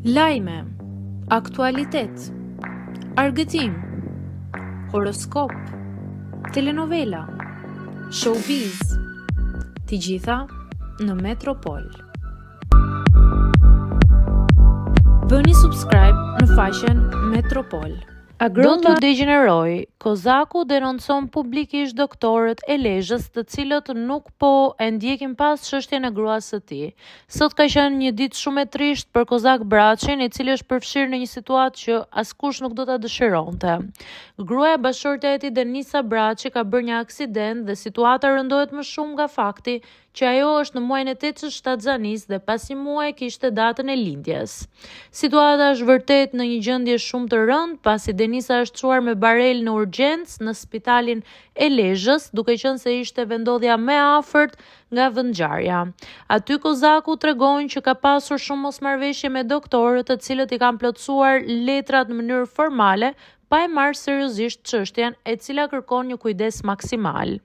Lajme, aktualitet, argëtim, horoskop, telenovela, showbiz, të gjitha në Metropol. Bëni subscribe në faqen Metropol. Do të degeneroj, Kozaku denoncon publikisht doktorët e Lezhës, të cilët nuk po e ndjekin pas çështjen e gruas së tij. Sot ka qenë një ditë shumë e trisht për Kozak Braçin, i cili është përfshirë në një situatë që askush nuk do ta dëshironte. Gruaja e bashkëshortes Denisa Braçi ka bërë një aksident dhe situata rëndohet më shumë nga fakti që ajo është në muajin e 8 të shtatzanis dhe pas një muaji kishte datën e lindjes. Situata është vërtet në një gjendje shumë të rëndë, pasi Denisa është çuar me barel në urgjencë në spitalin e Lezhës, duke qenë se ishte vendodhja më e afërt nga vendngjarja. Aty Kozaku tregon që ka pasur shumë mosmarrëveshje me doktorët, të cilët i kanë plotësuar letrat në mënyrë formale, pa e marrë seriozisht çështjen, e cila kërkon një kujdes maksimal.